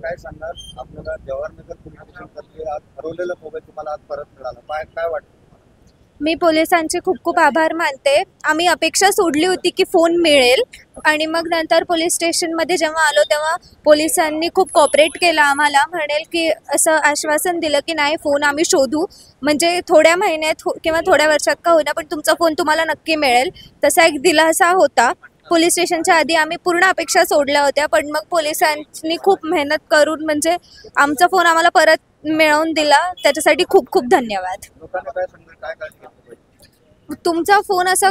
काय सांगणार आपल्याला जवाहरनगर पोलीस स्टेशन तर्फे आज हरवलेला मोबाईल तुम्हाला आज परत मिळाला, काय काय वाटतं? मी पोलिसांचे खूप खूप आभार मानते. आम्ही अपेक्षा सोडली होती की फोन मिळेल आणि मग नंतर पोलीस स्टेशनमध्ये जेव्हा आलो तेव्हा पोलिसांनी खूप कॉपरेट केलं आम्हाला. म्हणेल की असं आश्वासन दिलं की नाही, फोन आम्ही शोधू, म्हणजे थोड्या महिन्यात किंवा थोड्या वर्षात का होईना पण तुमचा फोन तुम्हाला नक्की मिळेल. तसा एक दिलासा होता. पोलीस स्टेशनच्या आधी आम्ही पूर्ण अपेक्षा सोडल्या होत्या, पण मग पोलिसांनी खूप मेहनत करून म्हणजे आमचा फोन आम्हाला परत मिळवून दिला. त्याच्यासाठी खूप खूप धन्यवाद. लोकांना काय सांगणार, काय काळजी घेतली पाहिजे? तुमचा फोन असा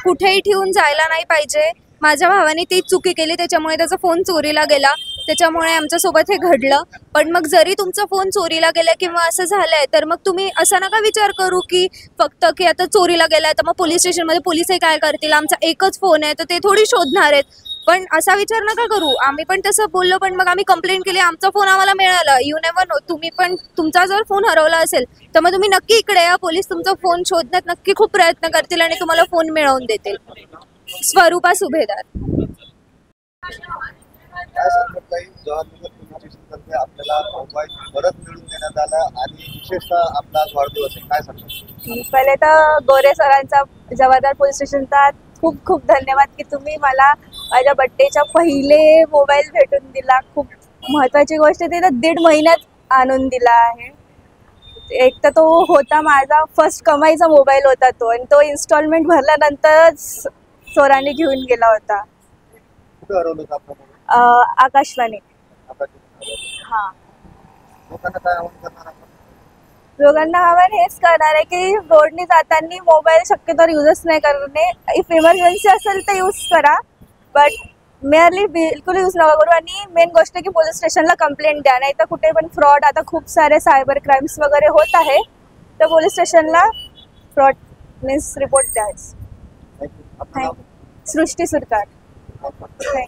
कुठेही ठेवून जायला नाही पाहिजे. माझ्या भावाने ती चुकी केली, त्याच्यामुळे त्याचा फोन चोरीला गेला. त्याच्यामुळे आमच्यासोबत हे घडलं. पण मग जरी तुमचा फोन चोरीला गेला किंवा असं झालंय तर मग तुम्ही असा नका विचार करू की फक्त की आता चोरीला गेलाय तर मग पोलीस स्टेशनमध्ये पोलीसही काय करतील, आमचा एकच फोन आहे तर ते थोडी शोधणार आहेत. पण असा विचार नका करू. आम्ही पण तसं बोललो, पण मग आम्ही कंप्लेंट केली, आमचा फोन आम्हाला मिळाला. यू नेव्हर नो, तुम्ही पण तुमचा जर फोन हरवला असेल तर मग तुम्ही नक्की इकडे या. पोलीस तुमचा फोन शोधण्यात नक्की खूप प्रयत्न करतील आणि तुम्हाला फोन मिळवून देतील. स्वरूपा सुभेदार. काय सांगत काही जवाहरनगर पोलीस स्टेशन तर्फे आपल्याला मोबाईल परत मिळवून देण्यात आला आणि विशेषतः आपला आज वाढदिवस आहे, काय सांगतात? पहिले तर गोरे सरांचा जवाहरनगर पोलीस स्टेशनचा खूप खूप धन्यवाद की तुम्ही मला माझ्या बड्डेच्या पहिले मोबाईल भेटून दिला. खूप महत्त्वाची गोष्ट ते तर 1.5 महिन्यात आणून दिला आहे. एक तर तो होता माझा फर्स्ट कमाईचा मोबाईल होता तो, आणि तो इन्स्टॉलमेंट भरल्यानंतरच चोरांनी घेऊन गेला होता. कुठे हरवलं होतं आपलं मोबाईल? आकाशवाणी. आता हां, लोकांना काय आवाहन करणार आपण? लोकांना आव्हान हेच करणार आहे की रोडने जाताना मोबाईल शक्यतो यूजच नाही करणे. इफ इमर्जन्सी असेल तर यूज करा, बट मेअरली बिलकुल यूज नका करू. आणि मेन गोष्ट की पोलीस स्टेशनला कंप्लेंट द्या, नाही तर कुठे पण फ्रॉड, आता खूप सारे सायबर क्राईम्स वगैरे होत आहे, तर पोलीस स्टेशनला फ्रॉड मीन्स रिपोर्ट द्याच. थँक्यू. आपलं नाव? सृष्टी सुरकार. थँक्यू.